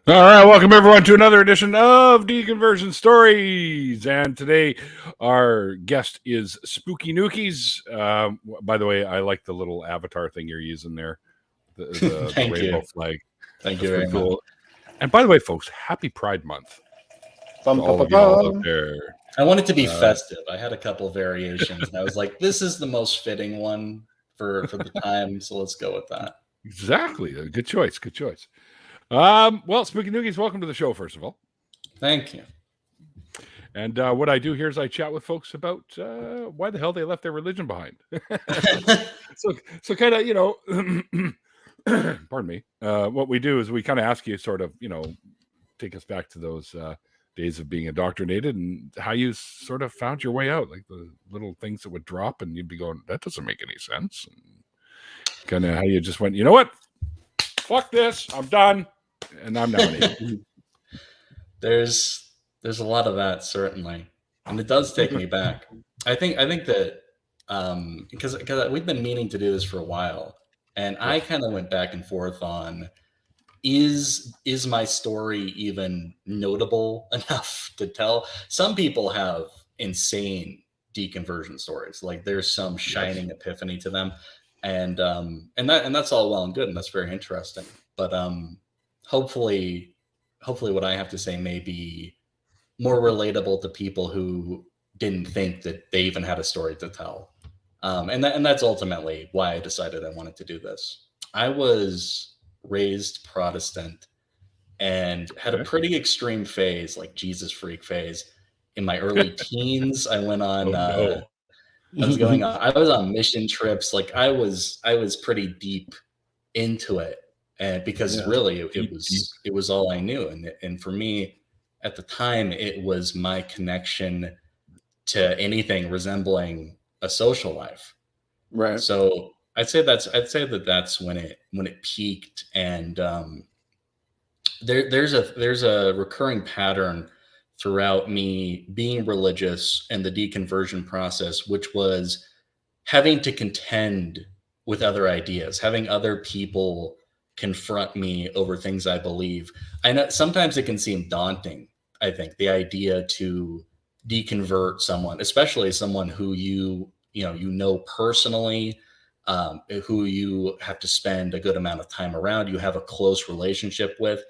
All right, welcome everyone to another edition of Deconversion Stories. And today our guest is Spooky Nukies. By the way, I like the little avatar thing you're using there, the Thank rainbow you. flag. Thank That's you very pretty cool. much. And by the way, folks, happy Pride Month to all of y'all out there. I want it to be festive. I had a couple of variations, and I was like, this is the most fitting one for the time, so let's go with that. Exactly. Good choice. Good choice. Well, Spooky Nukies, welcome to the show, first of all. Thank you. And what I do here is I chat with folks about why the hell they left their religion behind. so kind of, pardon me. What we do is we kind of ask you sort of, take us back to those days of being indoctrinated and how you sort of found your way out, like the little things that would drop and you'd be going, that doesn't make any sense. And kind of how you just went, you know what? Fuck this. I'm done. And I'm now an atheist. There's a lot of that, certainly. And it does take me back. I think that because we've been meaning to do this for a while, and I kind of went back and forth on is my story even notable enough to tell? Some people have insane deconversion stories. Like there's some shining epiphany to them. And that's all well and good, and that's very interesting. But hopefully what I have to say may be more relatable to people who didn't think that they even had a story to tell. And that's ultimately why I decided I wanted to do this. I was raised Protestant and had a pretty extreme phase, like Jesus freak phase. In my early teens, I went on I was on mission trips. Like I was pretty deep into it, and because really it was all I knew. And for me at the time, it was my connection to anything resembling a social life. Right. So I'd say that's when it peaked. And there's a recurring pattern throughout me being religious and the deconversion process, which was having to contend with other ideas, having other people confront me over things I believe. I know sometimes it can seem daunting, I think, the idea to deconvert someone, especially someone who you know personally, who you have to spend a good amount of time around, you have a close relationship with.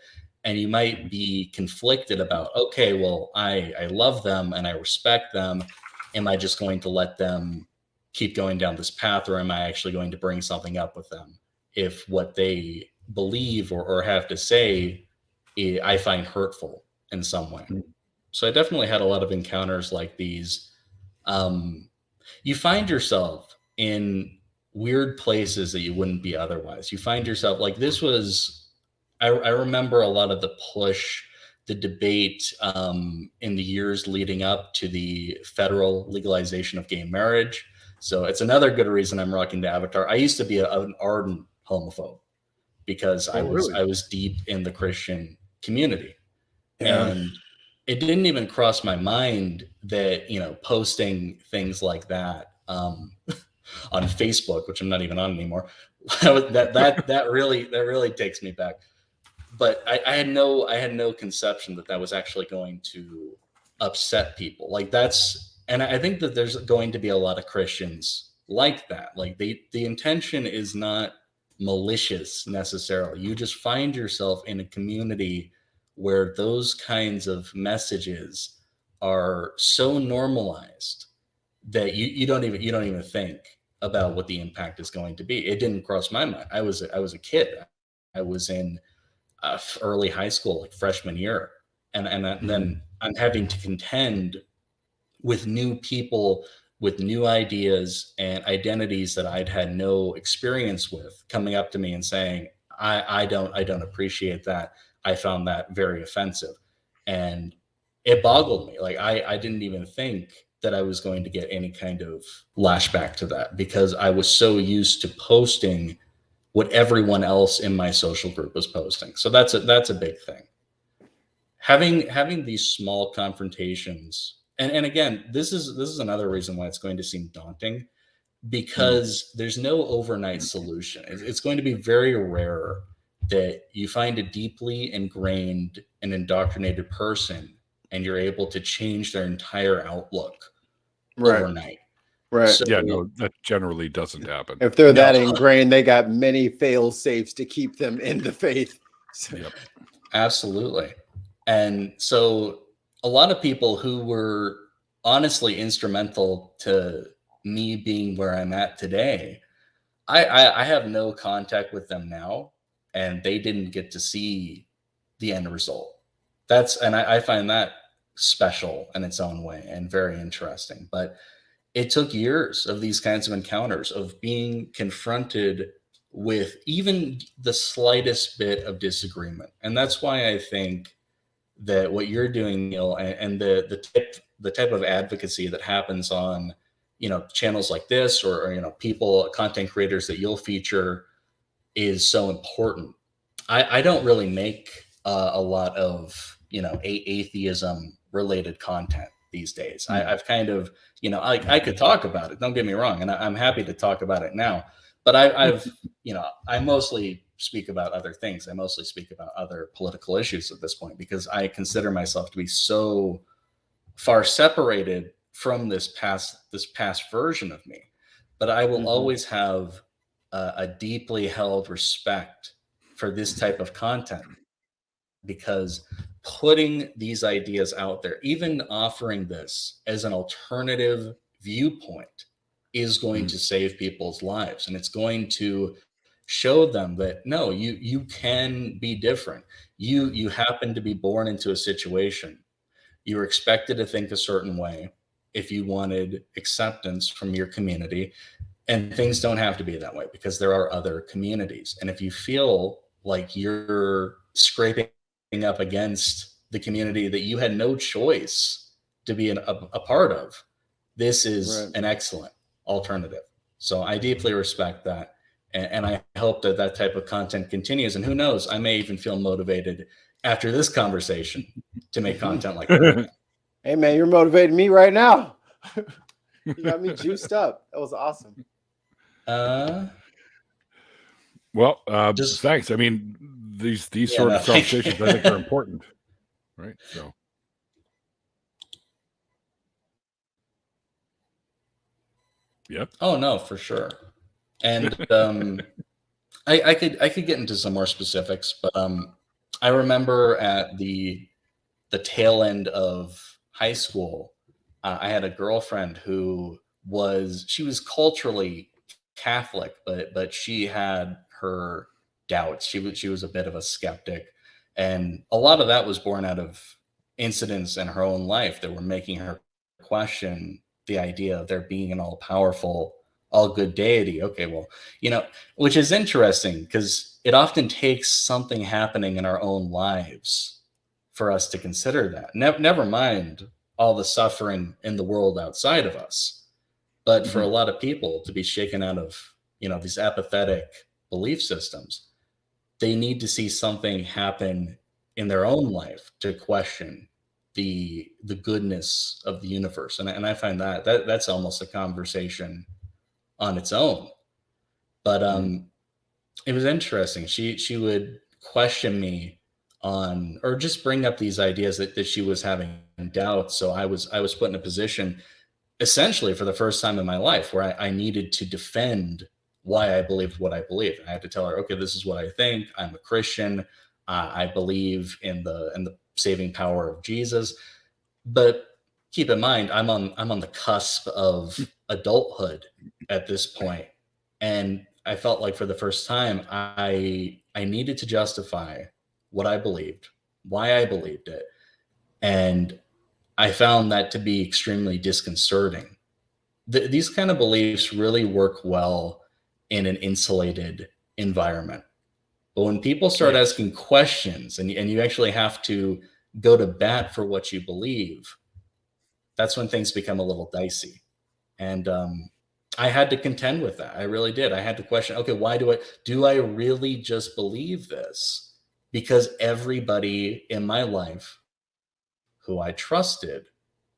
And you might be conflicted about, okay, well, I love them and I respect them. Am I just going to let them keep going down this path, or am I actually going to bring something up with them if what they believe or have to say I find hurtful in some way? So I definitely had a lot of encounters like these. You find yourself in weird places that you wouldn't be otherwise. You find yourself like this was... I remember a lot of the push, the debate in the years leading up to the federal legalization of gay marriage. So it's another good reason I'm rocking the avatar. I used to be an ardent homophobe because I was deep in the Christian community. Yeah. And it didn't even cross my mind that, posting things like that on Facebook, which I'm not even on anymore, that really takes me back. But I had no conception that was actually going to upset people. Like and I think that there's going to be a lot of Christians like that. Like the intention is not malicious necessarily. You just find yourself in a community where those kinds of messages are so normalized that you don't even think about what the impact is going to be. It didn't cross my mind. I was a kid. I was in early high school, like freshman year. And then I'm having to contend with new people, with new ideas and identities that I'd had no experience with, coming up to me and saying, I don't appreciate that. I found that very offensive. And it boggled me. Like I didn't even think that I was going to get any kind of lashback to that, because I was so used to posting what everyone else in my social group was posting. So that's a big thing. Having these small confrontations, and again, this is another reason why it's going to seem daunting, because there's no overnight solution. It's going to be very rare that you find a deeply ingrained and indoctrinated person and you're able to change their entire outlook overnight. Right. So, Yeah, no, that generally doesn't happen. If they're that ingrained, they got many fail safes to keep them in the faith. Yep. Absolutely. And so a lot of people who were honestly instrumental to me being where I'm at today, I have no contact with them now, and they didn't get to see the end result. And I find that special in its own way and very interesting. But it took years of these kinds of encounters, of being confronted with even the slightest bit of disagreement. And that's why I think that what you're doing, Neil, and the type of advocacy that happens on, channels like this, or people, content creators that you'll feature, is so important. I don't really make a lot of atheism related content these days. I've kind of, I could talk about it, don't get me wrong, and I'm happy to talk about it now, but I've I mostly speak about other things. I mostly speak about other political issues at this point, because I consider myself to be so far separated from this past version of me. But I will always have a deeply held respect for this type of content, because putting these ideas out there, even offering this as an alternative viewpoint, is going to save people's lives. And it's going to show them that, no, you can be different. You happen to be born into a situation. You were expected to think a certain way if you wanted acceptance from your community. And things don't have to be that way, because there are other communities. And if you feel like you're scraping up against the community that you had no choice to be a part of, this is an excellent alternative. So I deeply respect that. And I hope that type of content continues. And who knows, I may even feel motivated after this conversation to make content like that. Hey, man, you're motivating me right now. You got me juiced up. That was awesome. Well, thanks. I mean, these sort of conversations, I think, are important, right? So, yep. Oh no, for sure. And I could get into some more specifics, but I remember at the tail end of high school, I had a girlfriend who was culturally Catholic, but she had her doubts. She was a bit of a skeptic, and a lot of that was born out of incidents in her own life that were making her question the idea of there being an all-powerful, all-good deity. Okay, well, which is interesting, because it often takes something happening in our own lives for us to consider that. Never mind all the suffering in the world outside of us, but for a lot of people to be shaken out of these apathetic belief systems, they need to see something happen in their own life to question the goodness of the universe. And I find that's almost a conversation on its own. But it was interesting. She would question me on, or just bring up these ideas that she was having doubts. So I was put in a position, essentially for the first time in my life, where I needed to defend why I believed what I believed. I had to tell her, okay, this is what I think. I'm a Christian. I believe in the saving power of Jesus. But keep in mind, I'm on the cusp of adulthood at this point, and I felt like for the first time I needed to justify what I believed, why I believed it, and I found that to be extremely disconcerting. These kind of beliefs really work well in an insulated environment. But when people start asking questions, and you actually have to go to bat for what you believe, that's when things become a little dicey. And I had to contend with that. I really did. I had to question, okay, why do I really just believe this? Because everybody in my life who I trusted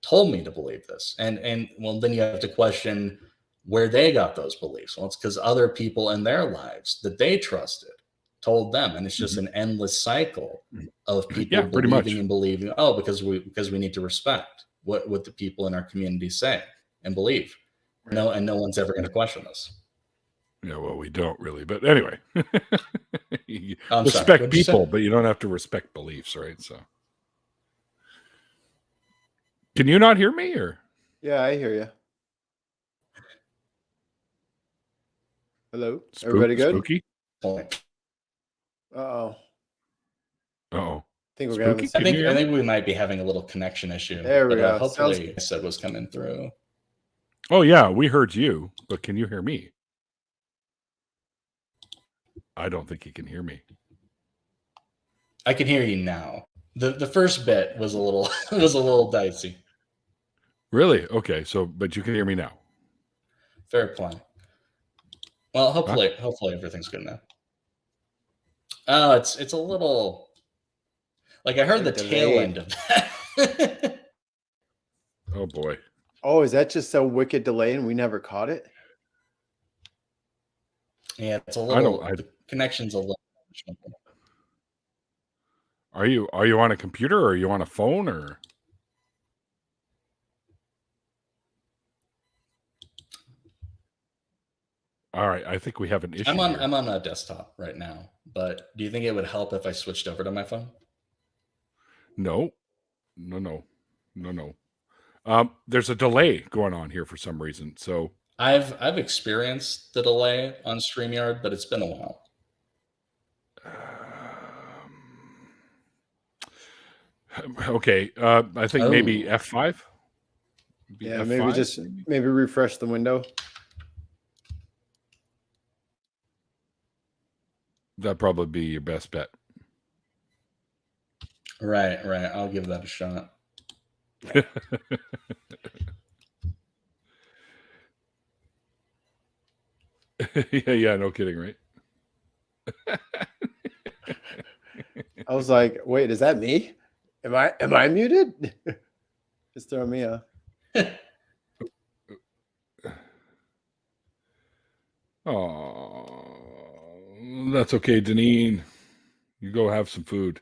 told me to believe this. And well, then you have to question where they got those beliefs. Well, it's because other people in their lives that they trusted told them, and it's just an endless cycle of people pretty much. believing and believing. Oh, because we need to respect what the people in our community say and believe. No, and no one's ever going to question us. Yeah, well, we don't really, but anyway, I'm respect sorry, what'd you people, say? but you don't have to respect beliefs, right? So, can you not hear me, or Yeah, I hear you. Hello, everybody good? Spooky? Point. Uh-oh. Oh, Think we're gonna have Spooky? I think we might be having a little connection issue. There we go. Hopefully, I said was coming through. Oh yeah, we heard you, but can you hear me? I don't think you can hear me. I can hear you now. The first bit was a little dicey. Really? Okay. So, but you can hear me now. Fair point. Well, hopefully everything's good now. Oh, it's a little like I heard the tail end of that. Oh boy. Oh, is that just so wicked delay and we never caught it? Yeah, it's a little. The connection's a little. Are you on a computer or are you on a phone or? All right, I think we have an issue. I'm on a desktop right now, but do you think it would help if I switched over to my phone? No. There's a delay going on here for some reason. So I've experienced the delay on StreamYard, but it's been a while. Okay, I think maybe F5. Yeah, F5? maybe refresh the window. That'd probably be your best bet. Right. I'll give that a shot. Yeah, no kidding, right? I was like, wait, is that me? Am I muted? Just throw me off. Oh, that's okay, Deneen. You go have some food.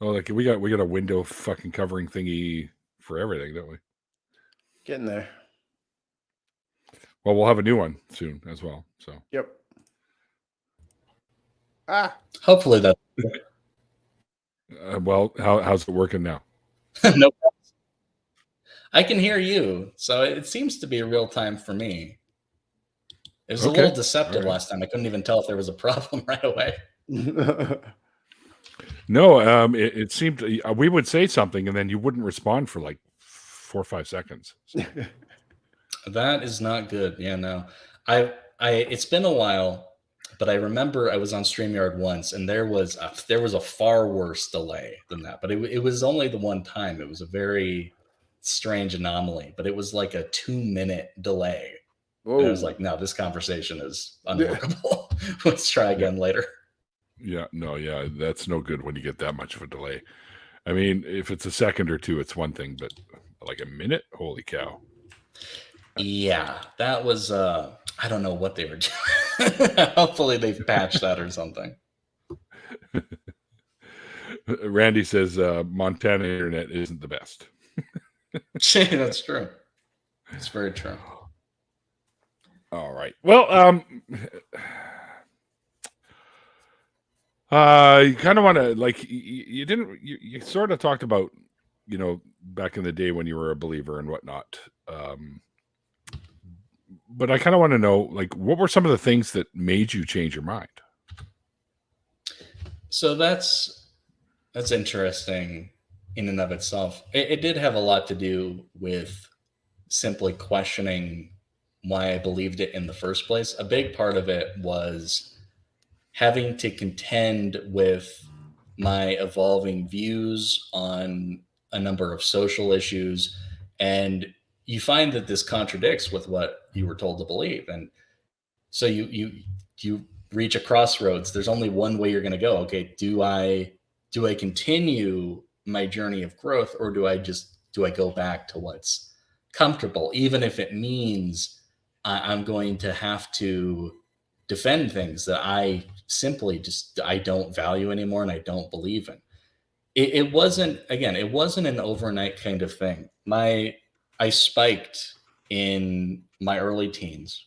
Oh, like we got a window fucking covering thingy for everything, don't we? Getting there. Well, we'll have a new one soon as well. So. Yep. Hopefully that. Well, how's it working now? No. I can hear you, so it seems to be real time for me. It was a little deceptive last time. I couldn't even tell if there was a problem right away. No, it seemed we would say something and then you wouldn't respond for like 4 or 5 seconds. So. That is not good. Yeah, no. It's been a while, but I remember I was on StreamYard once and there was a far worse delay than that. But it was only the one time. It was a very strange anomaly, but it was like a 2-minute delay. And I was like, no, this conversation is unworkable. Let's try again later. Yeah, that's no good when you get that much of a delay. I mean, if it's a second or two, it's one thing, but like a minute, holy cow. Yeah, that was I don't know what they were doing. Hopefully they've patched that or something. Randy says Montana internet isn't the best. That's true. It's very true. All right. Well, you kind of want to you sort of talked about, back in the day when you were a believer and whatnot. But I kind of want to know, like, what were some of the things that made you change your mind? So that's interesting in and of itself. It did have a lot to do with simply questioning why I believed it in the first place. A big part of it was having to contend with my evolving views on a number of social issues. And you find that this contradicts with what you were told to believe. And so you reach a crossroads. There's only one way you're going to go. Okay, do I continue my journey of growth, or do I go back to what's comfortable, even if it means I'm going to have to defend things that I simply just I don't value anymore and I don't believe in. It wasn't, again, it wasn't an overnight kind of thing. I spiked in my early teens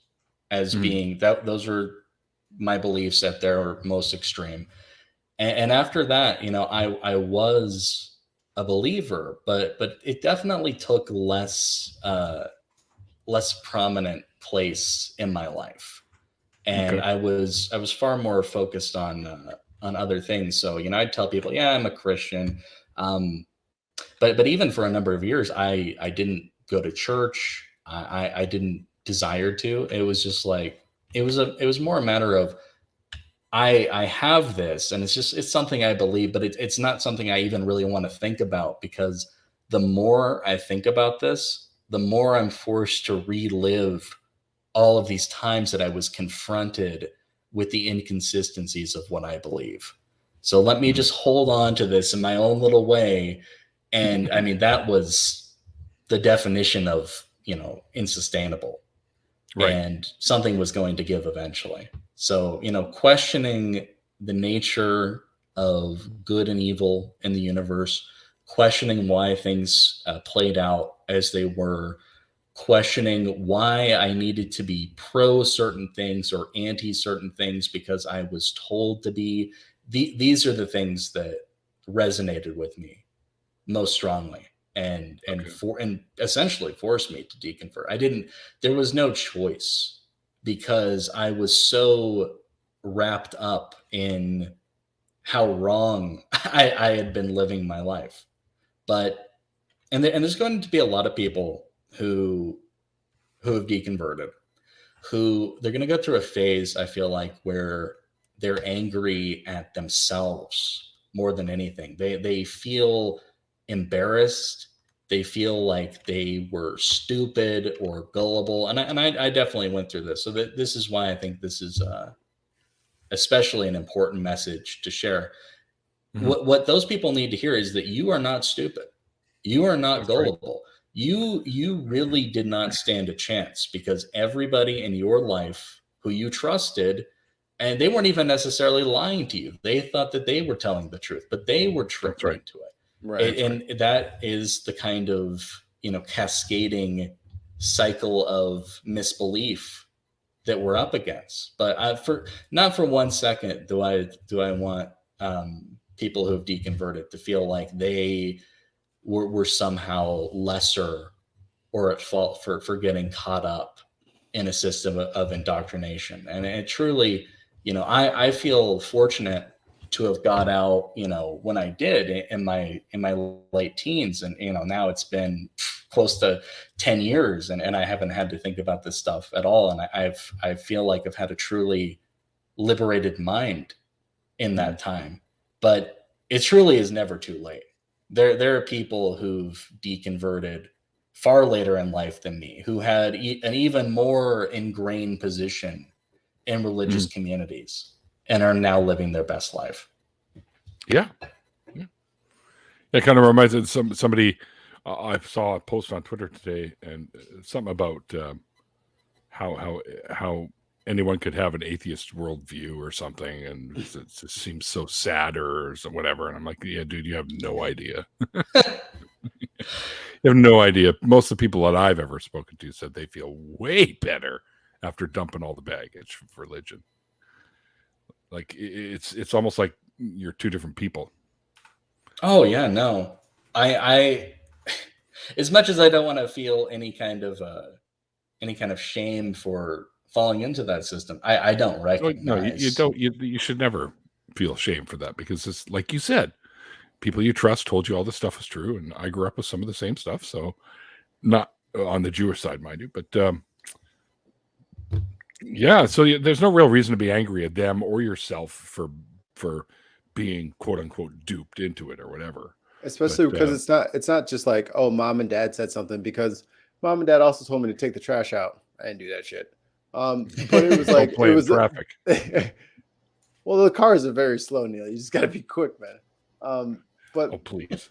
as being that those were my beliefs at their most extreme. And after that, I was a believer, but it definitely took less prominent place in my life. And Okay. I was far more focused on other things. So, I'd tell people, yeah, I'm a Christian. But even for a number of years, I didn't go to church. I didn't desire to. It was just like, it was more a matter of, I have this, and it's something I believe, but it's not something I even really want to think about, because the more I think about this, the more I'm forced to relive all of these times that I was confronted with the inconsistencies of what I believe. So let me just hold on to this in my own little way. And I mean, that was the definition of, insustainable. Right. And something was going to give eventually. So, questioning the nature of good and evil in the universe, questioning why things played out as they were, questioning why I needed to be pro certain things or anti certain things because I was told to be. These are the things that resonated with me most strongly, and essentially forced me to deconvert. There was no choice, because I was so wrapped up in how wrong I had been living my life. But there's going to be a lot of people who have deconverted, who they're going to go through a phase, I feel like, where they're angry at themselves more than anything. They feel embarrassed. They feel like they were stupid or gullible. And I definitely went through this. So this is why I think this is especially an important message to share. What those people need to hear is that you are not stupid. You are not That's gullible. Right. You really did not stand a chance, because everybody in your life who you trusted, and they weren't even necessarily lying to you. They thought that they were telling the truth, but they were tricked into it. Right. And that is the kind of, cascading cycle of misbelief that we're up against. But not for 1 second do I want people who have deconverted to feel like they were somehow lesser or at fault for getting caught up in a system of indoctrination. And it truly, I feel fortunate to have got out, when I did in my late teens. And, now it's been close to 10 years and I haven't had to think about this stuff at all. And I feel like I've had a truly liberated mind in that time. But it truly is never too late. There are people who've deconverted far later in life than me, who had an even more ingrained position in religious communities and are now living their best life. Yeah. It kind of reminds me of somebody I saw a post on Twitter today, and something about how anyone could have an atheist worldview or something, and it just seems so sad or whatever. And I'm like, yeah, dude, you have no idea. You have no idea. Most of the people that I've ever spoken to said they feel way better after dumping all the baggage of religion. Like it's almost like you're two different people. Oh yeah, no. I as much as I don't want to feel any kind of shame for falling into that system, I don't recognize. No, you don't. You should never feel shame for that, because it's like you said, people you trust told you all this stuff was true, and I grew up with some of the same stuff. So, not on the Jewish side, mind you, but yeah. So there's no real reason to be angry at them or yourself for being quote unquote duped into it or whatever. Especially because it's not just like, oh, mom and dad said something, because mom and dad also told me to take the trash out. I didn't do that shit. But it was like, it was traffic. Well, the cars are very slow, Neil. You just got to be quick, man. But oh, please.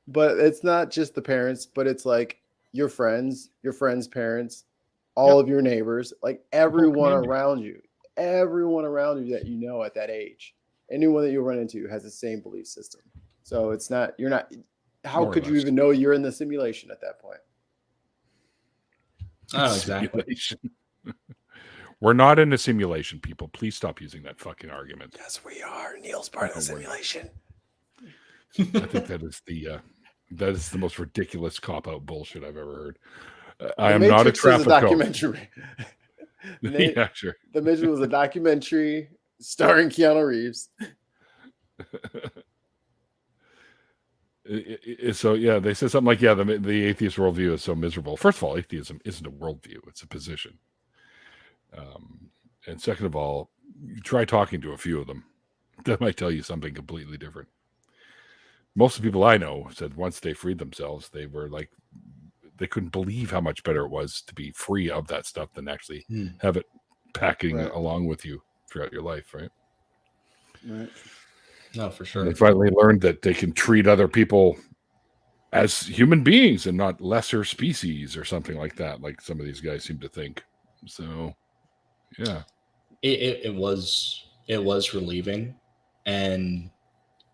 But it's not just the parents, but it's like your friends' parents, all of your neighbors, like everyone around you. everyone around you that you know at that age, anyone that you run into has the same belief system. So it's not, you're not, how More or could you less. even know you're in the simulation at that point? Oh, exactly. Simulation. We're not in a simulation, people. Please stop using that fucking argument. Yes, we are. Neil's part of the simulation. I think that is the most ridiculous cop-out bullshit I've ever heard. I am not a traffic documentary. Yeah, sure. The Matrix was a documentary starring Keanu Reeves. So yeah, they said something like, yeah, the atheist worldview is so miserable. First of all, atheism isn't a worldview; it's a position. And second of all, you try talking to a few of them; that might tell you something completely different. Most of the people I know said once they freed themselves, they were like, they couldn't believe how much better it was to be free of that stuff than actually have it packing along with you throughout your life, right? Right. No, for sure. And they finally learned that they can treat other people as human beings and not lesser species or something like that, like some of these guys seem to think. So, yeah. It was relieving and,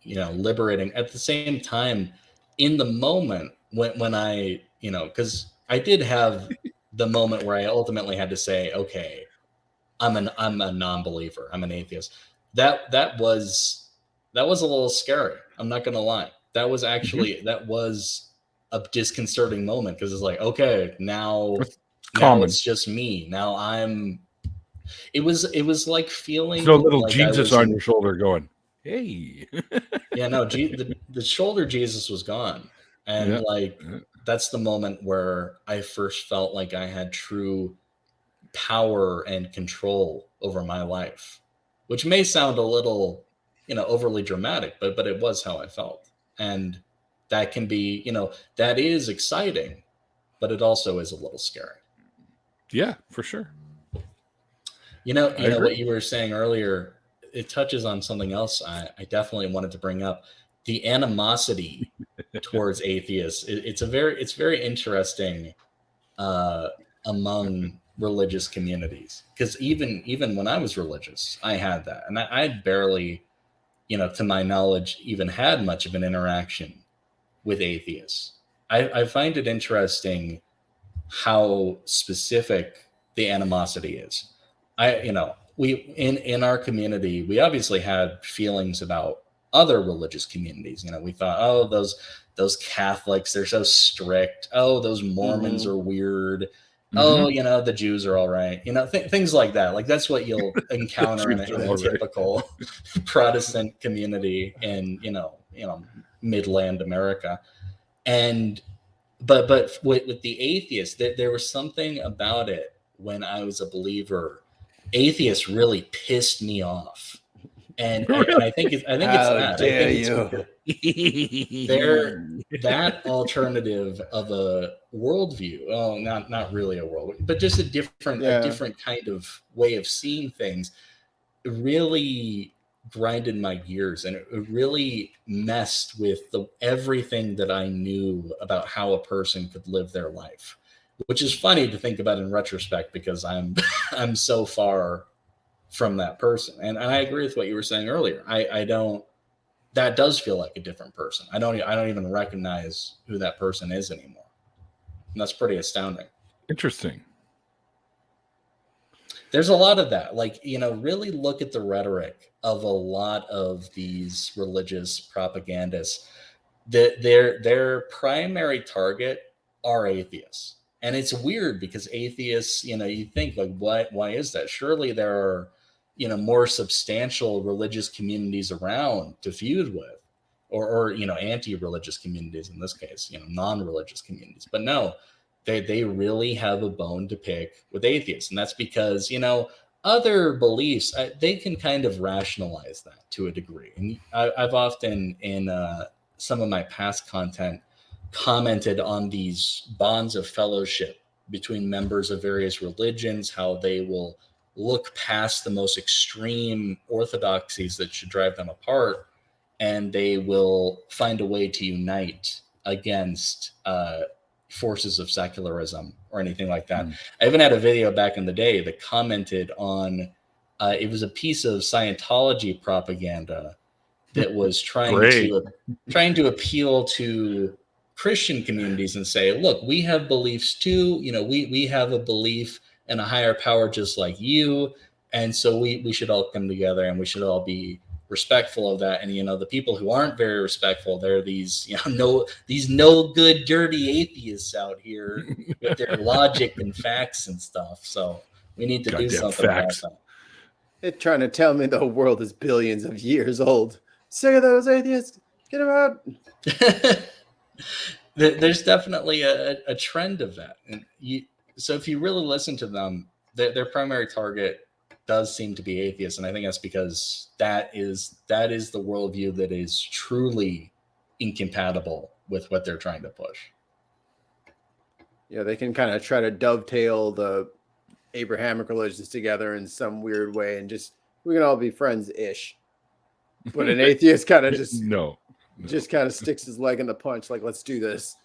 you know, liberating at the same time. In the moment when I, you know, because I did have the moment where I ultimately had to say, okay, I'm a non-believer, I'm an atheist. That was a little scary. I'm not gonna lie. That was actually that was a disconcerting moment, because it's like, okay, now it's just me. Now it was like feeling so little like Jesus on your shoulder going, hey. Yeah, no, the shoulder Jesus was gone. And that's the moment where I first felt like I had true power and control over my life, which may sound a little, you know, overly dramatic, but it was how I felt. And that can be, you know, that is exciting, but it also is a little scary. Yeah, for sure. You know what you were saying earlier, it touches on something else I definitely wanted to bring up. The animosity towards atheists. It's very interesting among religious communities, because even when I was religious, I had that, and I barely, you know, to my knowledge, even had much of an interaction with atheists. I find it interesting how specific the animosity is. We in our community, we obviously had feelings about other religious communities. You know, we thought, oh, those Catholics, they're so strict. Oh, those Mormons are weird. Oh, you know, the Jews are all right. You know, things like that. Like, that's what you'll encounter in a typical Protestant community in, you know, Midland America. And but with the atheists, there was something about it when I was a believer. Atheists really pissed me off, and I think it's that. Dare I think it's that alternative of a worldview. Oh, not really a worldview, but just a different kind of way of seeing things. It really grinded my gears, and it really messed with everything that I knew about how a person could live their life. Which is funny to think about in retrospect, because I'm so far from that person. And I agree with what you were saying earlier. That does feel like a different person. I don't even recognize who that person is anymore. And that's pretty astounding. Interesting. There's a lot of that. Like, you know, really look at the rhetoric of a lot of these religious propagandists. Their primary target are atheists. And it's weird, because atheists, you know, you think, like, why is that? Surely there are, you know, more substantial religious communities around to feud with, or you know, anti-religious communities in this case, you know, non-religious communities. But no, they really have a bone to pick with atheists. And that's because, you know, other beliefs, they can kind of rationalize that to a degree. And I've often, in some of my past content, commented on these bonds of fellowship between members of various religions, how they will look past the most extreme orthodoxies that should drive them apart, and they will find a way to unite against forces of secularism or anything like that. I even had a video back in the day that commented on It was a piece of Scientology propaganda that was trying to appeal to Christian communities and say, look, we have beliefs too. We have a belief in a higher power just like you. And so we should all come together and we should all be respectful of that. And, the people who aren't very respectful, they're these, these no good, dirty atheists out here with their logic and facts and stuff. So we need to do something about that. They're trying to tell me the whole world is billions of years old. Sick of those atheists. Get them out. There's definitely a trend of that. And so if you really listen to them, their primary target does seem to be atheists. And I think that's because that is the worldview that is truly incompatible with what they're trying to push. Yeah, they can kind of try to dovetail the Abrahamic religions together in some weird way and we can all be friends-ish. But an atheist kind of just just kind of sticks his leg in the punch, like, let's do this.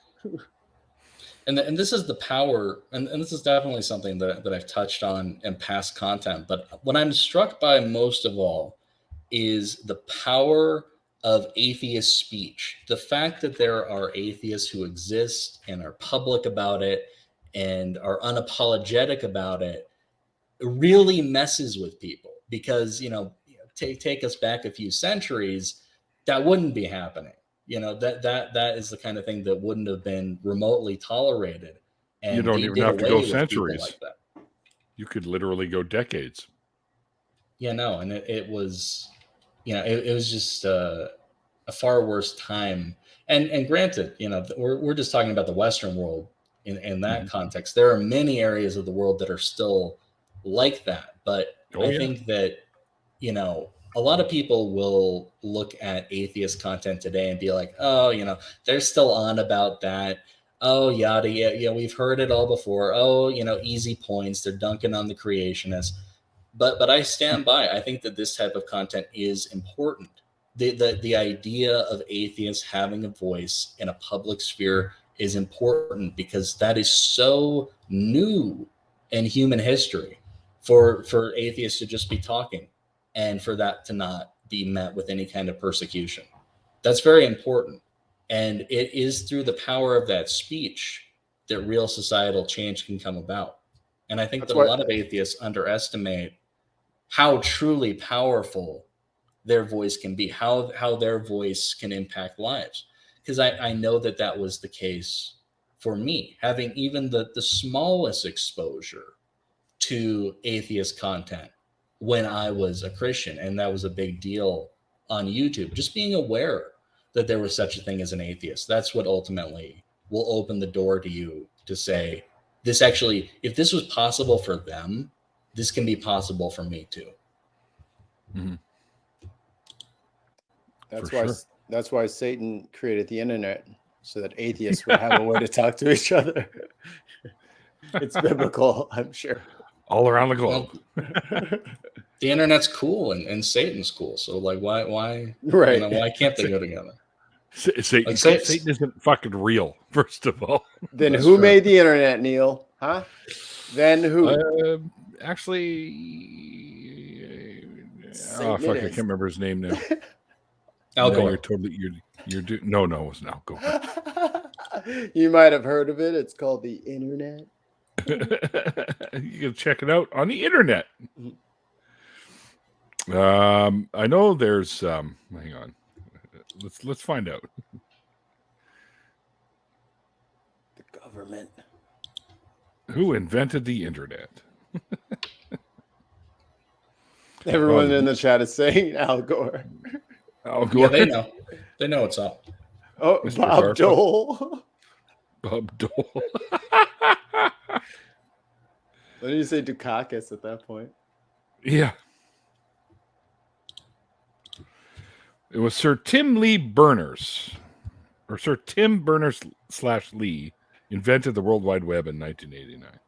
And this is the power, and this is definitely something that I've touched on in past content. But what I'm struck by most of all is the power of atheist speech. The fact that there are atheists who exist and are public about it and are unapologetic about it really messes with people because, take us back a few centuries, that wouldn't be happening. That is the kind of thing that wouldn't have been remotely tolerated. And you don't even have to go centuries. Like that. You could literally go decades. Yeah, no, and it was, it was just a far worse time. And granted, we're just talking about the Western world in that context. There are many areas of the world that are still like that, but I think that a lot of people will look at atheist content today and be like, oh, they're still on about that. Oh, yada, yeah, we've heard it all before. Oh, easy points. They're dunking on the creationists. But I stand by. I think that this type of content is important. The idea of atheists having a voice in a public sphere is important because that is so new in human history for atheists to just be talking. And for that to not be met with any kind of persecution. That's very important. And it is through the power of that speech that real societal change can come about. And I think that a lot of atheists underestimate how truly powerful their voice can be, how their voice can impact lives. Because I know that was the case for me, having even the smallest exposure to atheist content when I was a Christian, and that was a big deal on YouTube. Just being aware that there was such a thing as an atheist. That's what ultimately will open the door to you to say, this actually, if this was possible for them, this can be possible for me too. Mm-hmm. That's why Satan created the internet, so that atheists would have a way to talk to each other. It's biblical, I'm sure. All around the globe. The internet's cool and Satan's cool. So like, why, right? Why can't they go together? Satan isn't fucking real. First of all, then who made the internet, Neil? Huh? Then who? Actually, fuck! I can't remember his name now. Al Gore. You're totally no, it wasn't Al Gore. You might have heard of it. It's called the internet. You can check it out on the internet. I know there's hang on. Let's find out. The government. Who invented the internet? Everyone in the chat is saying Al Gore. Al Gore. Yeah, they know what's up. Oh, Mr. Bob Dole. Bob Dole. What did you say, Dukakis at that point? Yeah. It was Sir Tim Berners / Lee invented the World Wide Web in 1989.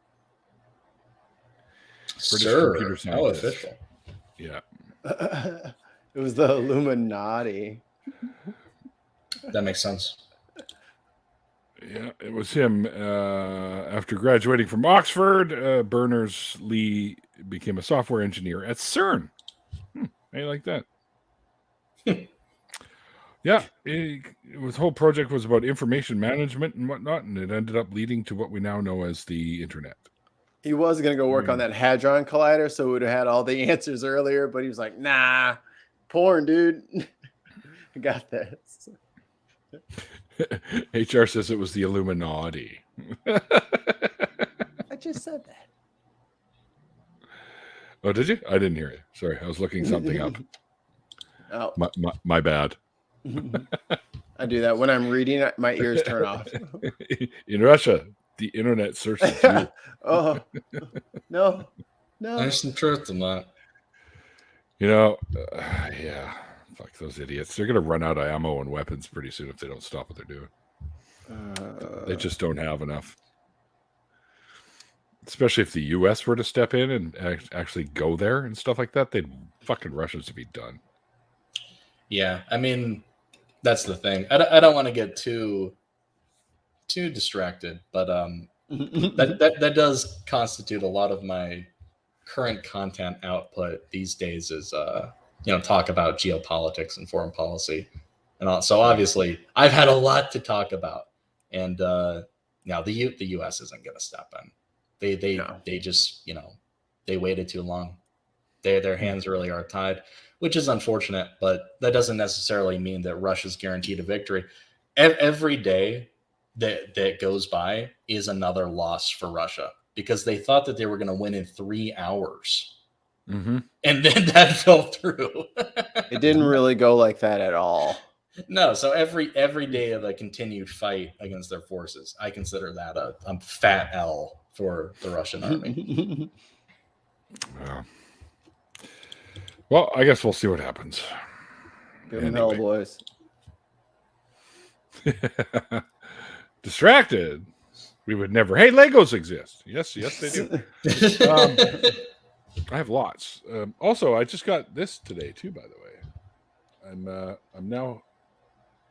Sir, how official. Yeah. It was the Illuminati. That makes sense. Yeah, it was him. After graduating from Oxford, Berners-Lee became a software engineer at CERN. How you like that? Yeah, his whole project was about information management and whatnot, and it ended up leading to what we now know as the internet. He was going to go work on that Hadron Collider, so we would have had all the answers earlier, but he was like, nah, porn, dude. I got this. HR says it was the Illuminati. I just said that. Oh, did you? I didn't hear it. Sorry, I was looking something up. Oh, my bad. I do that when I'm reading. My ears turn off. In Russia, the internet searches you. Oh, no. There's some truth in that. Yeah. Fuck those idiots. They're going to run out of ammo and weapons pretty soon if they don't stop what they're doing. They just don't have enough. Especially if the U.S. were to step in and actually go there and stuff like that, they'd fucking Russians to be done. Yeah, I mean, that's the thing. I don't want to get too distracted, but that does constitute a lot of my current content output these days is talk about geopolitics and foreign policy and all. So obviously I've had a lot to talk about, and now the US isn't going to step in. They just they waited too long. Their hands really are tied, which is unfortunate, but that doesn't necessarily mean that Russia's guaranteed a victory. Every day that goes by is another loss for Russia, because they thought that they were going to win in 3 hours. Mm-hmm. And then that fell through. It didn't really go like that at all. No, so every day of a continued fight against their forces, I consider that a fat L for the Russian army. Yeah. Well, I guess we'll see what happens. Give them hell, boys. Distracted. We would never. Hey, Legos exist. Yes, they do. I have lots. Also, I just got this today too. By the way, I'm now.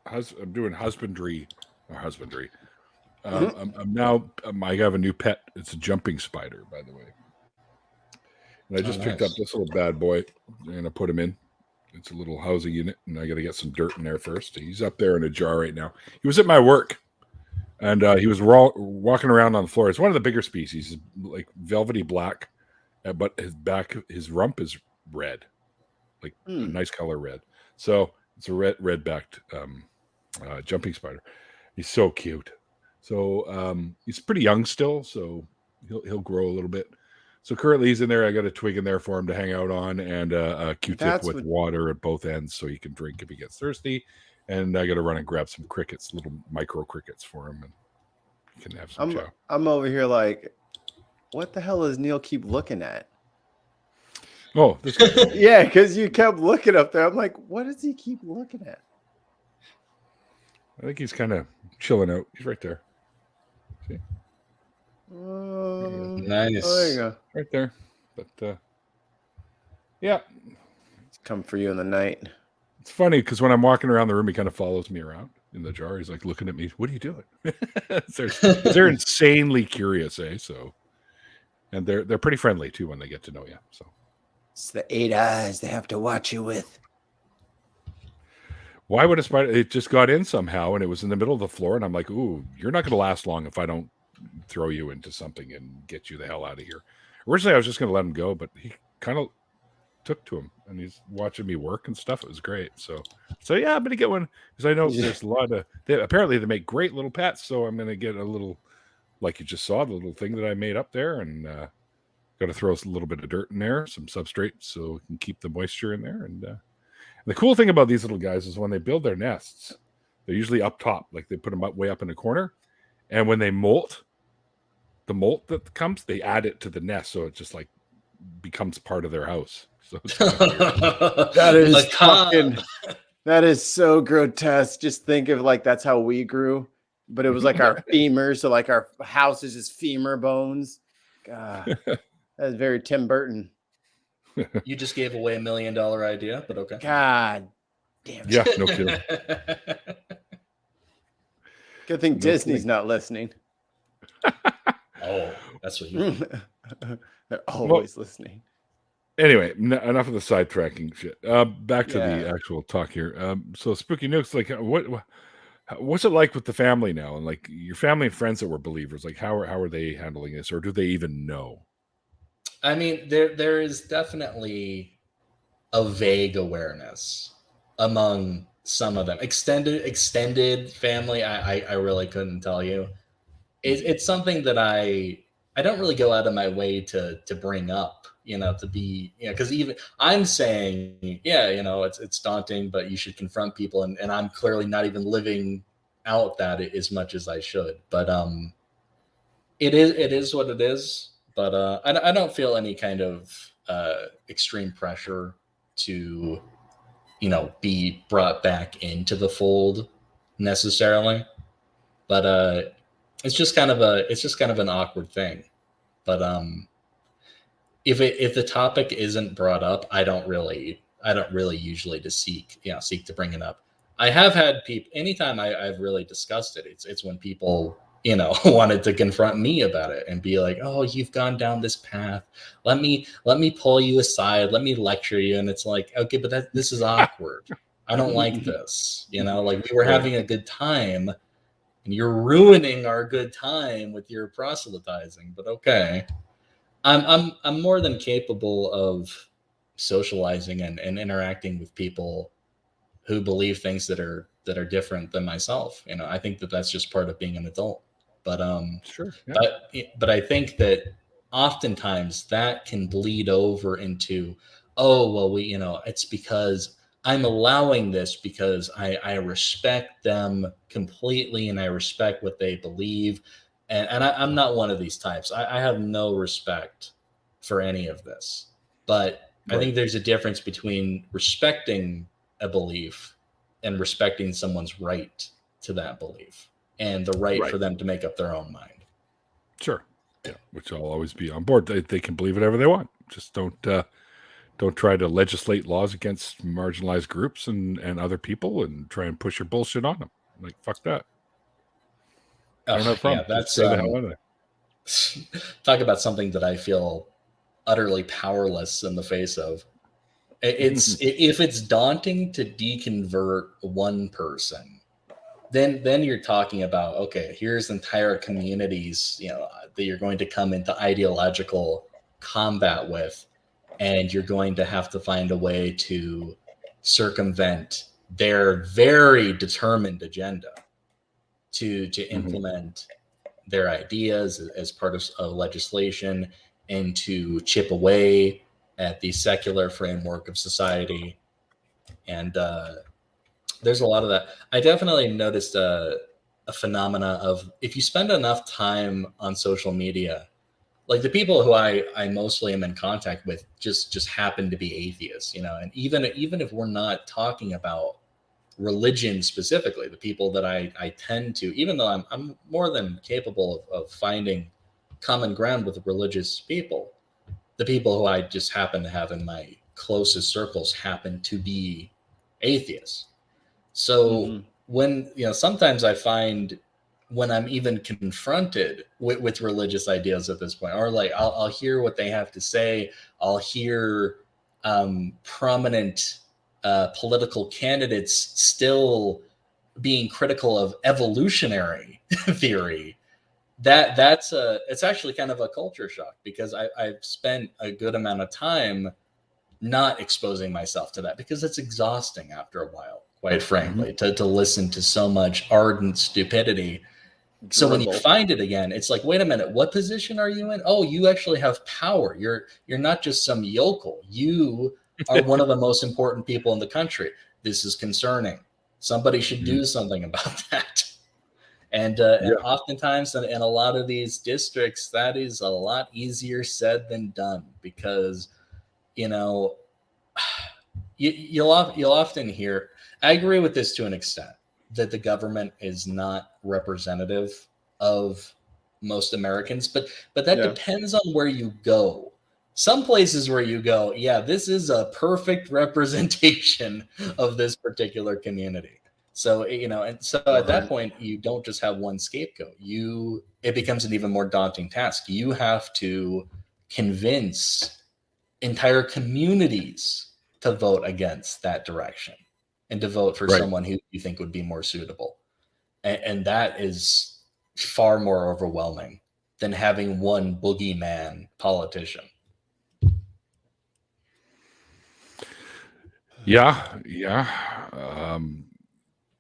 I'm doing husbandry. I'm now. I have a new pet. It's a jumping spider, by the way. And I just picked up this little bad boy. I'm gonna put him in. It's a little housing unit, and I got to get some dirt in there first. He's up there in a jar right now. He was at my work, and he was walking around on the floor. It's one of the bigger species, like velvety black, but his rump is red, like a nice color red. So it's a red-backed jumping spider. He's so cute. So he's pretty young still, so he'll grow a little bit. So currently he's in there. I got a twig in there for him to hang out on, and a Q-tip with water at both ends so he can drink if he gets thirsty. And I got to run and grab some crickets, little micro crickets for him, and he can have some chow. I'm over here like, what the hell does Neil keep looking at? Oh, this guy. Yeah, because you kept looking up there. I'm like, what does he keep looking at? I think he's kind of chilling out. He's right there. See? Nice. Oh, there you go. Right there. But yeah. It's come for you in the night. It's funny because when I'm walking around the room, he kind of follows me around in the jar. He's like looking at me. What are you doing? they're insanely curious, eh? So, and they're pretty friendly too when they get to know you. So it's the 8 eyes they have to watch you with. Why would a spider? It just got in somehow, and it was in the middle of the floor. And I'm like, ooh, you're not going to last long if I don't throw you into something and get you the hell out of here. Originally, I was just going to let him go, but he kind of took to him, and he's watching me work and stuff. It was great. So yeah, I'm going to get one because I know there's a lot of. Apparently, they make great little pets. So I'm going to get a little, like you just saw, the little thing that I made up there, and got to throw a little bit of dirt in there, some substrate, so we can keep the moisture in there. And the cool thing about these little guys is when they build their nests, they're usually up top, like they put them way up in the corner, and when they molt. The molt that comes, they add it to the nest, so it just like becomes part of their house. So it's that is fucking. That is so grotesque. Just think of like that's how we grew, but it was like our femur. So like our house is just femur bones. God, that's very Tim Burton. You just gave away $1 million idea, but okay. God damn it. Yeah, no kidding. Good thing Disney's not listening. Oh, that's what you think. They're always listening. Anyway, enough of the sidetracking shit. Back to Yeah. the actual talk here. So Spooky Nukes, like, what's it like with the family now, and like your family and friends that were believers? Like, how are they handling this, or do they even know? I mean, there is definitely a vague awareness among some of them. Extended family, I really couldn't tell you. It's something that I don't really go out of my way to bring up, to be, because even I'm saying, it's daunting, but you should confront people, and I'm clearly not even living out that as much as I should. But it is what it is. But I don't feel any kind of extreme pressure to, be brought back into the fold necessarily. But it's just kind of an awkward thing. But if the topic isn't brought up, I don't really usually seek to bring it up. I have had people, anytime I've really discussed it, it's when people wanted to confront me about it and be like, oh, you've gone down this path, let me pull you aside, let me lecture you. And it's like, okay, but this is awkward. I don't like this, like we were having a good time and you're ruining our good time with your proselytizing. But okay, I'm more than capable of socializing and interacting with people who believe things that are different than myself. I think that's just part of being an adult. But sure, yeah. but I think that oftentimes that can bleed over into, oh, well, it's because I'm allowing this because I respect them completely and I respect what they believe. And I'm not one of these types. I have no respect for any of this. But right. I think there's a difference between respecting a belief and respecting someone's right to that belief and the right for them to make up their own mind. Sure. Yeah, which I'll always be on board. They can believe whatever they want. Just don't try to legislate laws against marginalized groups and other people and try and push your bullshit on them. Like, fuck that. I don't have a problem. Yeah, that's stay the hell out of there. Talk about something that I feel utterly powerless in the face of. If it's daunting to deconvert one person, then you're talking about, okay, here's entire communities, that you're going to come into ideological combat with, and you're going to have to find a way to circumvent their very determined agenda to implement their ideas as part of legislation and to chip away at the secular framework of society. And there's a lot of that. I definitely noticed a phenomena of, if you spend enough time on social media, like the people who I mostly am in contact with just happen to be atheists, and even if we're not talking about religion specifically, the people that I tend to, even though I'm more than capable of finding common ground with religious people, the people who I just happen to have in my closest circles happen to be atheists. So when, sometimes I find when I'm even confronted with religious ideas at this point, or like I'll hear what they have to say, I'll hear prominent political candidates still being critical of evolutionary theory. It's actually kind of a culture shock, because I've spent a good amount of time not exposing myself to that, because it's exhausting after a while, quite frankly, to listen to so much ardent stupidity. So when you find it again, it's like, wait a minute, what position are you in? Oh, you actually have power. You're not just some yokel. You are one of the most important people in the country. This is concerning. Somebody should do something about that. And oftentimes in a lot of these districts, that is a lot easier said than done, because, you'll often hear, I agree with this to an extent, that the government is not representative of most Americans, but that depends on where you go. Some places where you go, this is a perfect representation of this particular community. So, and so at that point, you don't just have one scapegoat. It becomes an even more daunting task. You have to convince entire communities to vote against that direction and to vote for someone who you think would be more suitable. And that is far more overwhelming than having one boogeyman politician. Yeah.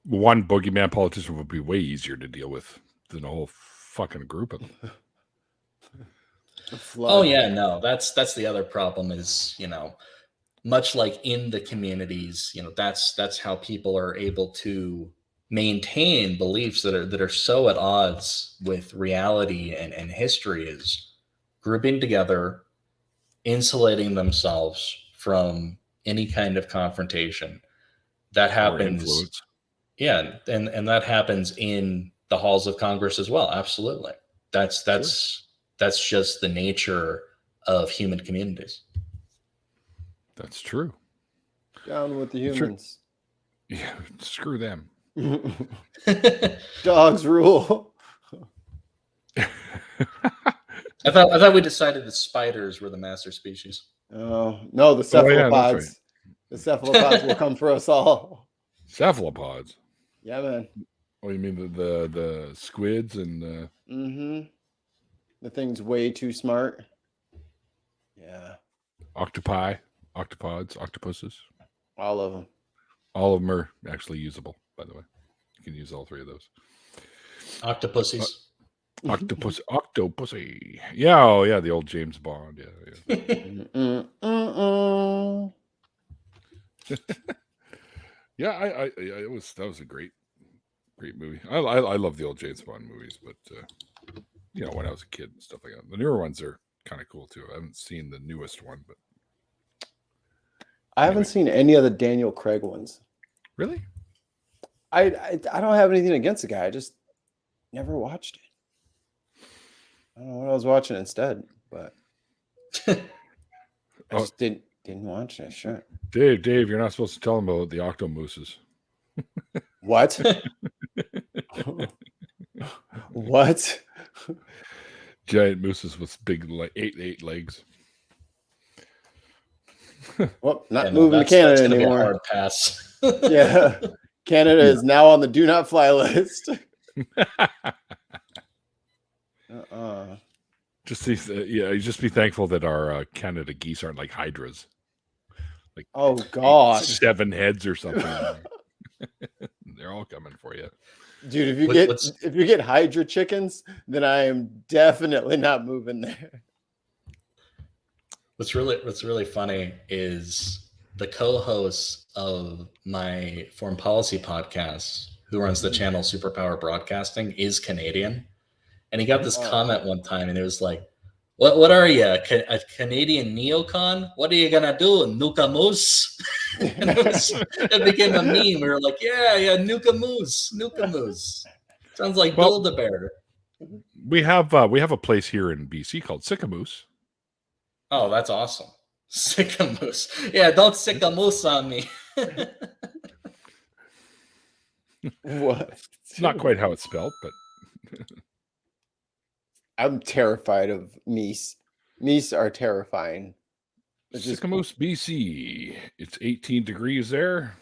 One boogeyman politician would be way easier to deal with than a whole fucking group of them. Oh yeah, no, that's the other problem is, much like in the communities, that's how people are able to maintain beliefs that are so at odds with reality and history, is grouping together, insulating themselves from any kind of confrontation. That happens. Yeah, and that happens in the halls of Congress as well. Absolutely. That's just the nature of human communities. That's true. Down with the humans. Yeah, screw them. Dogs rule. I thought we decided that spiders were the master species. Oh no, the cephalopods. Right. The cephalopods will come for us all. Cephalopods. Yeah, man. Oh, you mean the squids and the... Mm-hmm. The thing's way too smart. Yeah. Octopi, octopods, octopuses. All of them. All of them are actually usable, by the way. You can use all three of those. Octopussies. Octopussy. Yeah, oh yeah, the old James Bond. Yeah. Yeah, that was a great movie. I love the old James Bond movies, but when I was a kid and stuff like that. The newer ones are kind of cool too. I haven't seen the newest one, but I haven't seen any of the Daniel Craig ones. Really? I don't have anything against the guy. I just never watched it. I don't know what I was watching instead, but I just didn't watch that shit. Dave, you're not supposed to tell him about the octomooses. What? What? Giant mooses with big eight legs. Well, not moving to Canada anymore. Be a hard pass. Yeah, Canada is now on the do not fly list. Just be thankful that our Canada geese aren't like hydras. Like, oh god, 7 heads or something. They're all coming for you, dude. If you get hydra chickens, then I am definitely not moving there. What's really funny is the co-host of my foreign policy podcast, who runs the channel Superpower Broadcasting, is Canadian, and he got this comment one time, and it was like, "What are you, a Canadian neocon? What are you gonna do, nuke a moose?" And it became a meme. We were like, "Yeah, nuke a moose. Sounds like Build-A-Bear." We have a place here in BC called Sicamous. Oh, that's awesome. Sicamous. Yeah, don't sick a moose on me. What? It's not quite how it's spelled, but I'm terrified of meese. Meese are terrifying. Sicamous, BC. It's 18 degrees there.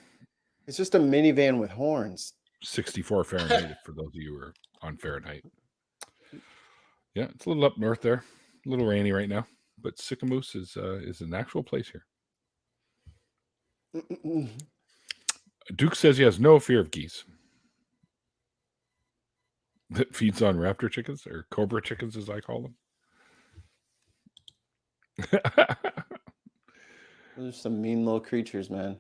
It's just a minivan with horns. 64 Fahrenheit for those of you who are on Fahrenheit. Yeah, it's a little up north there. A little rainy right now. But Sicamous is an actual place here. Duke says he has no fear of geese. That feeds on raptor chickens, or cobra chickens as I call them. Those are some mean little creatures, man.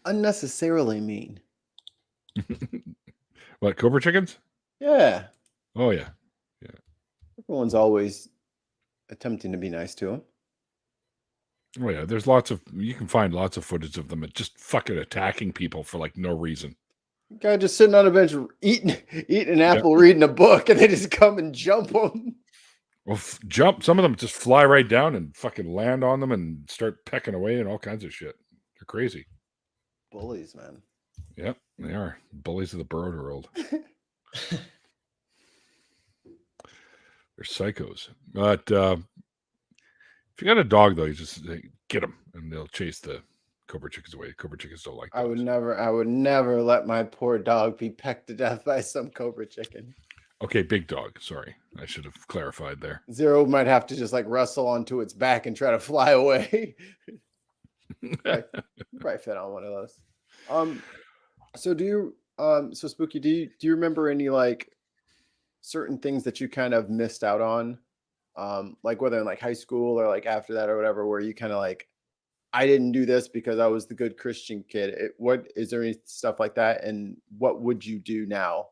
Unnecessarily mean. What, cobra chickens? Yeah. Oh, yeah. Everyone's always attempting to be nice to him. Oh yeah, you can find lots of footage of them just fucking attacking people for like no reason. Guy just sitting on a bench eating an apple, reading a book, and they just come and jump him. Well, jump. Some of them just fly right down and fucking land on them and start pecking away and all kinds of shit. They're crazy. Bullies, man. Yep, they are bullies of the bird world. They're psychos. But if you got a dog, though, you just get them, and they'll chase the cobra chickens away. Cobra chickens don't like dogs. I would never let my poor dog be pecked to death by some cobra chicken. Okay, big dog. Sorry, I should have clarified there. Zero might have to just like wrestle onto its back and try to fly away. Probably fit on one of those. So do you so Spooky, do you remember any like certain things that you kind of missed out on? Like whether in like high school or like after that or whatever, where you kind of like, I didn't do this because I was the good Christian kid. What is there any stuff like that? And what would you do now?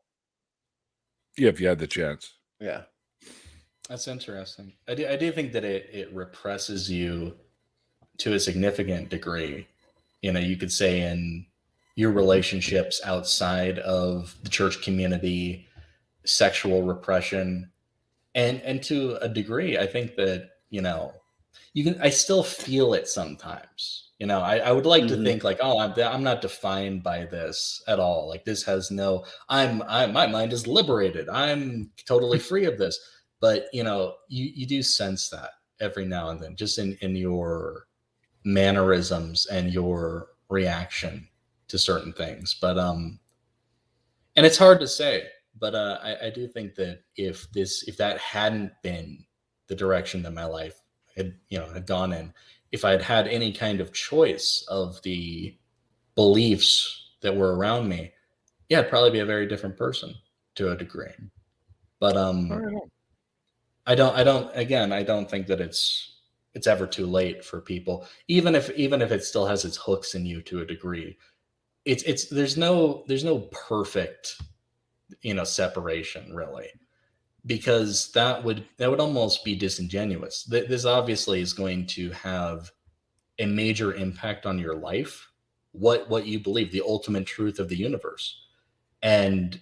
Yeah, if you had the chance. Yeah. That's interesting. I do think that it represses you to a significant degree. You know, you could say in your relationships outside of the church community, sexual repression, and to a degree, I think that, you know, I still feel it sometimes. You know, I would like to think like, oh, I'm not defined by this at all. Like this has no, my mind is liberated. I'm totally free of this. But, you know, you do sense that every now and then, just in your mannerisms and your reaction to certain things. But, and it's hard to say, but I do think that if that hadn't been the direction that my life had gone in, if I'd had any kind of choice of the beliefs that were around me, yeah, I'd probably be a very different person to a degree. But I don't think that it's ever too late for people, even if it still has its hooks in you to a degree. There's no perfect, you know, separation really, because that would almost be disingenuous. This obviously is going to have a major impact on your life, what you believe, the ultimate truth of the universe, and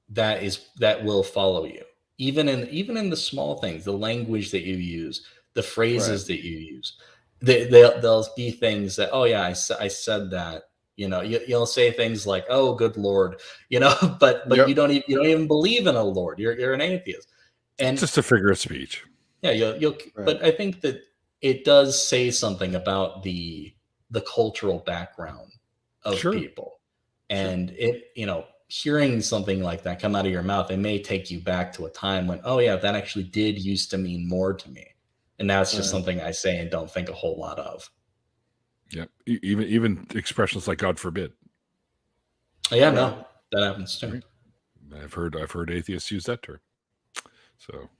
that will follow you, even in the small things, the language that you use, the phrases that you use. They'll be things that, oh yeah, I said that. You know, you'll say things like, "Oh, good Lord," you know, but you don't even believe in a Lord. You're an atheist, and it's just a figure of speech. Yeah, you'll. Right. But I think that it does say something about the cultural background of people, and it, you know, hearing something like that come out of your mouth, it may take you back to a time when, oh yeah, that actually did used to mean more to me, and now it's just something I say and don't think a whole lot of. Yeah, even expressions like "God forbid." Yeah, no, that happens too. I've heard atheists use that term. So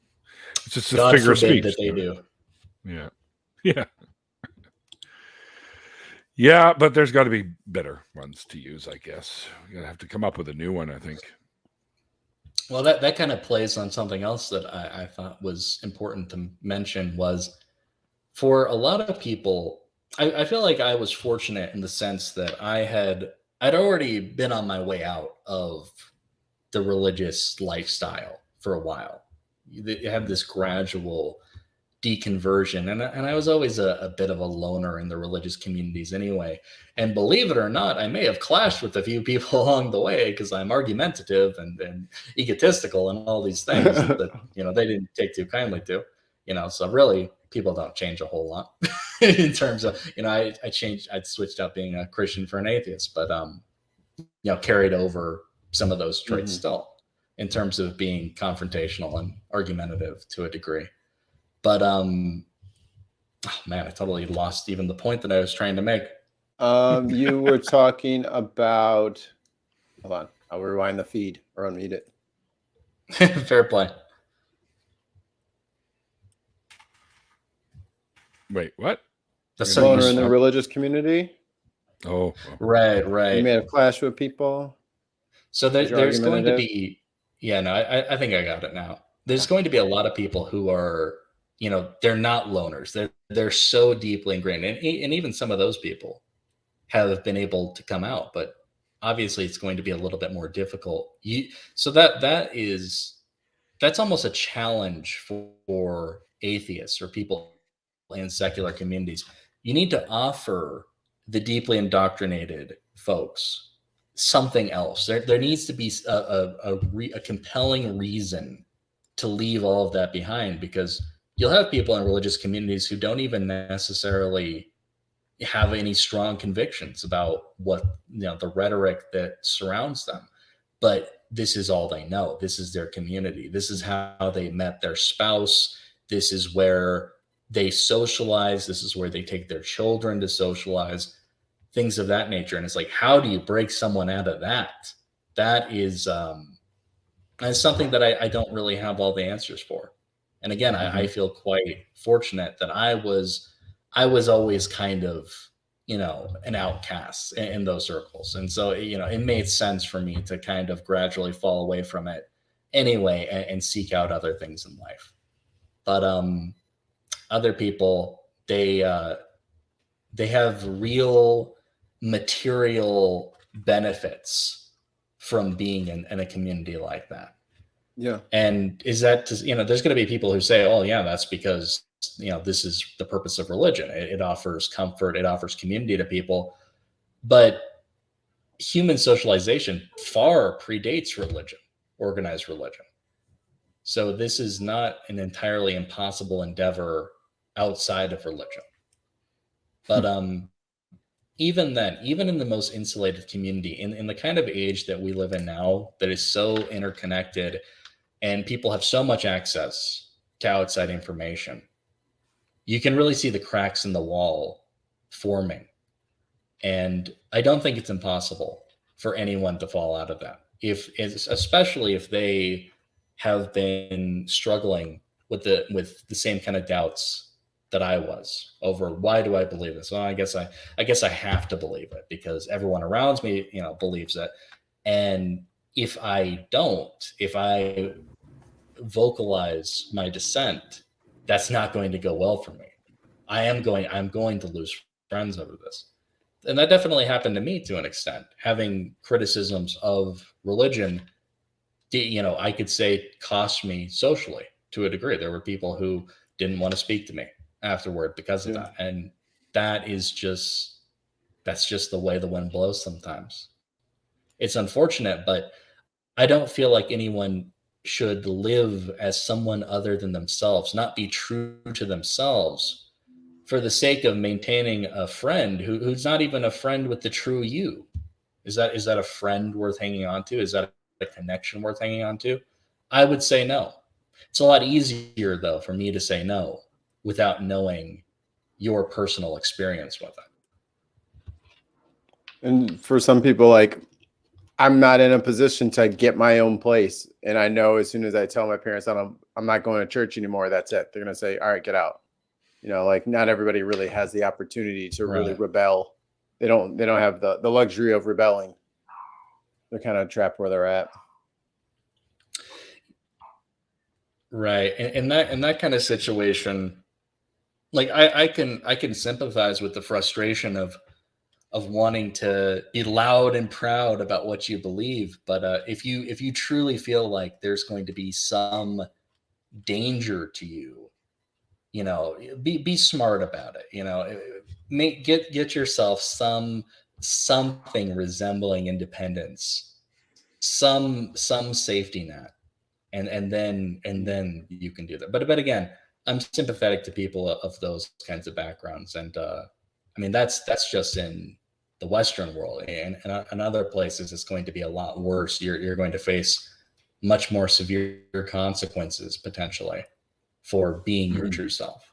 it's just God a figure of speech that they do. Yeah. Yeah, but there's got to be better ones to use, I guess. You're gonna have to come up with a new one, I think. Well, that kind of plays on something else that I thought was important to mention, was for a lot of people, I feel like I was fortunate in the sense that I'd already been on my way out of the religious lifestyle for a while. You have this gradual deconversion, and I was always a bit of a loner in the religious communities anyway. And believe it or not, I may have clashed with a few people along the way because I'm argumentative and egotistical and all these things that, you know, they didn't take too kindly to, you know. So really, people don't change a whole lot in terms of, you know, I'd switched out being a Christian for an atheist, but you know, carried over some of those traits still in terms of being confrontational and argumentative to a degree. But oh man, I totally lost even the point that I was trying to make. You were talking about, hold on, I'll rewind the feed or unmute it. Fair play. Wait, what? The loner in the religious community. Oh, right. You may have clashed with people. So there's going to be, I think I got it now. There's going to be a lot of people who are, you know, they're not loners. They're so deeply ingrained, and even some of those people have been able to come out, but obviously it's going to be a little bit more difficult. So that's almost a challenge for atheists or people in secular communities. You need to offer the deeply indoctrinated folks something else. There needs to be a compelling reason to leave all of that behind, because you'll have people in religious communities who don't even necessarily have any strong convictions about what, the rhetoric that surrounds them, but this is all they know. This is their community. This is how they met their spouse. This is where they socialize. This is where they take their children to socialize, things of that nature. And it's like, how do you break someone out of that? That is that's something that I don't really have all the answers for. And again, I feel quite fortunate that I was always kind of, an outcast in those circles. And so, it made sense for me to kind of gradually fall away from it anyway, and seek out other things in life. But other people, they have real material benefits from being in a community like that. Yeah. And is that, there's going to be people who say, oh yeah, that's because, this is the purpose of religion. It offers comfort. It offers community to people. But human socialization far predates religion, organized religion. So this is not an entirely impossible endeavor outside of religion. But even then, even in the most insulated community, in the kind of age that we live in now, that is so interconnected and people have so much access to outside information, you can really see the cracks in the wall forming. And I don't think it's impossible for anyone to fall out of that, especially if they have been struggling with the same kind of doubts that I was over, why do I believe this? Well, I guess I have to believe it because everyone around me, believes it. And if I vocalize my dissent, that's not going to go well for me. I'm going to lose friends over this. And that definitely happened to me to an extent, having criticisms of religion, I could say cost me socially to a degree. There were people who didn't want to speak to me afterward because of that. And that's just the way the wind blows sometimes. It's unfortunate, but I don't feel like anyone should live as someone other than themselves, not be true to themselves for the sake of maintaining a friend who's not even a friend with the true you. Is that a friend worth hanging on to? Is that a connection worth hanging on to? I would say no. It's a lot easier though for me to say no without knowing your personal experience with it. And for some people, like, I'm not in a position to get my own place. And I know as soon as I tell my parents I'm not going to church anymore, that's it. They're going to say, all right, get out. Like not everybody really has the opportunity to really rebel. They don't have the luxury of rebelling. They're kind of trapped where they're at. Right. In that kind of situation, like I can sympathize with the frustration of wanting to be loud and proud about what you believe. But if you truly feel like there's going to be some danger to you, be smart about it. Get yourself something resembling independence, some safety net, and then you can do that. But again, I'm sympathetic to people of those kinds of backgrounds, and that's just in the Western world, and in other places it's going to be a lot worse. You're going to face much more severe consequences potentially for being your true self.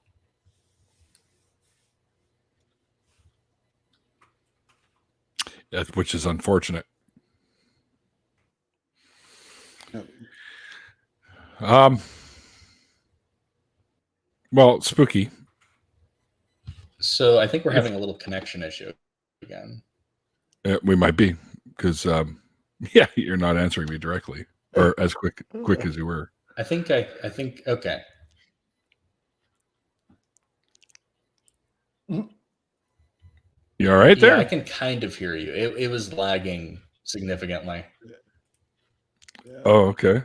Which is unfortunate. Well, Spooky. So I think we're having a little connection issue again. We might be because, you're not answering me directly or as quick as you were. I think okay. You all right there? Yeah, I can kind of hear you. It was lagging significantly. Yeah. Oh, okay.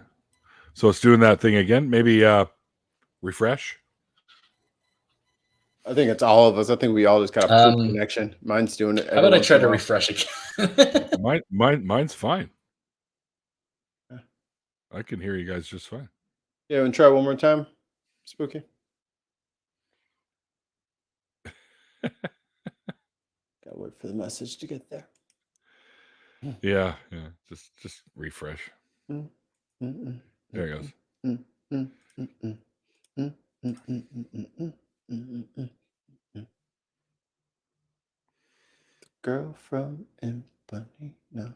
So it's doing that thing again. Maybe refresh. I think it's all of us. I think we all just got a poop connection. Mine's doing it. How about I try to refresh again? Mine's fine. I can hear you guys just fine. Yeah, and try one more time, Spooky. Gotta wait for the message to get there. Yeah. Just refresh. There it goes. Girl from Ipanema.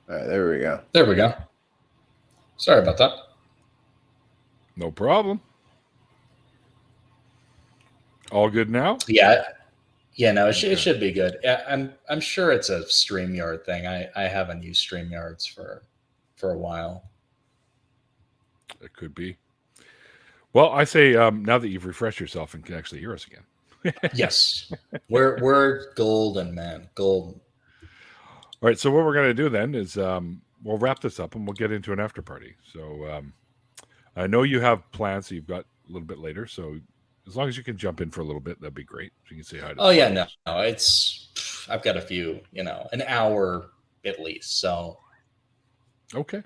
All right, there we go. There we go. Sorry about that. No problem. All good now? Yeah. No, it should be good. Yeah, I'm sure it's a StreamYard thing. I haven't used StreamYards for a while. It could be. Well, I say now that you've refreshed yourself and can actually hear us again. Yes, we're golden, man, golden. All right, so what we're going to do then is we'll wrap this up and we'll get into an after party. So I know you have plans, so you've got a little bit later. So as long as you can jump in for a little bit, that'd be great. So you can say hi to no, I've got a few, an hour at least. So okay,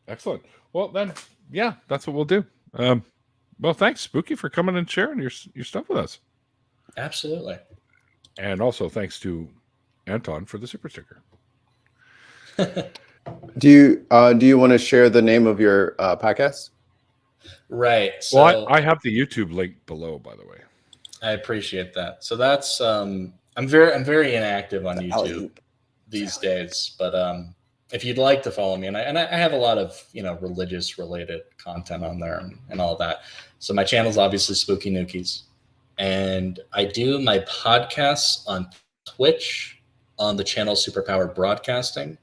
excellent. Well then, yeah, that's what we'll do. Well, thanks, Spooky, for coming and sharing your stuff with us. Absolutely. And also thanks to Anton for the super sticker. Do you want to share the name of your podcast? Right. So well, I have the YouTube link below, by the way. I appreciate that. So that's I'm very inactive on YouTube these days, but if you'd like to follow me, and I have a lot of religious related content on there and all that. So my channel is obviously Spooky Nukies, and I do my podcasts on Twitch on the channel Superpower Broadcasting,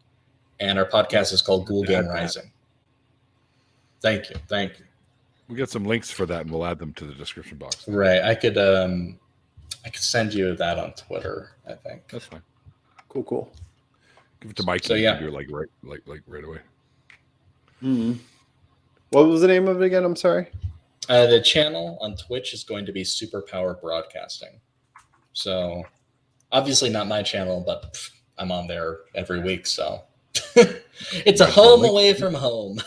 and our podcast is called Ghoul Game Rising. Thank you. We'll get some links for that, and we'll add them to the description box. Right. I could send you that on Twitter, I think. That's fine. Cool. Give it to Mike. So yeah, do like right away. Mm-hmm. What was the name of it again? I'm sorry. The channel on Twitch is going to be Superpower Broadcasting. So obviously not my channel, but I'm on there every week. So it's a home away from home.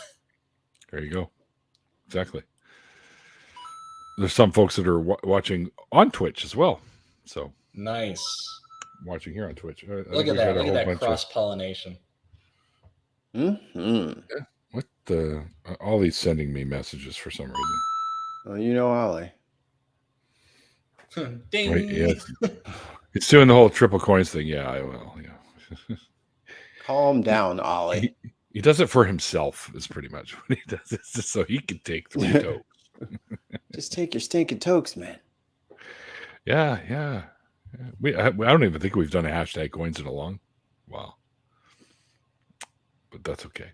There you go. Exactly. There's some folks that are watching on Twitch as well. So nice. Watching here on Twitch. Look at that. Look at that cross-pollination. Mm-hmm. Yeah. What the? Ollie's sending me messages for some reason. Well, Ollie. Ding. Right, yeah. He's doing the whole triple coins thing. Yeah, I will. Yeah. Calm down, Ollie. He does it for himself. Is pretty much what he does. It's just so he can take 3 tokes. Just take your stinking tokes, man. Yeah. I don't even think we've done a hashtag coins in a long while. But that's okay.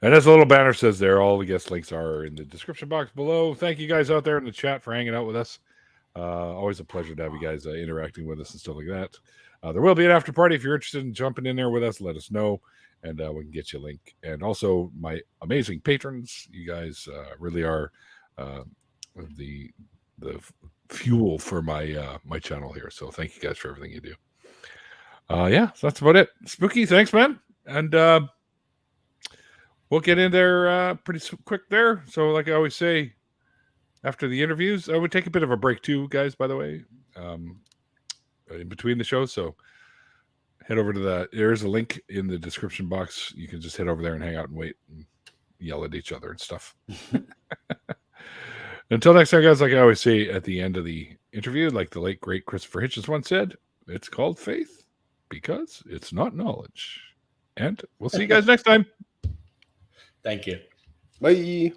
And as the little banner says there, all the guest links are in the description box below. Thank you guys out there in the chat for hanging out with us. Always a pleasure to have you guys interacting with us and stuff like that. There will be an after party. If you're interested in jumping in there with us, let us know, and we can get you a link. And also my amazing patrons. You guys really are the fuel for my my channel here. So thank you guys for everything you do. Yeah, so that's about it. Spooky, thanks, man. And we'll get in there pretty quick there. So like I always say, after the interviews, I would take a bit of a break too, guys, by the way, in between the shows. So head over to there's a link in the description box. You can just head over there and hang out and wait and yell at each other and stuff. Until next time, guys, like I always say at the end of the interview, like the late, great Christopher Hitchens once said, it's called faith because it's not knowledge. And we'll see you guys next time. Thank you. Bye.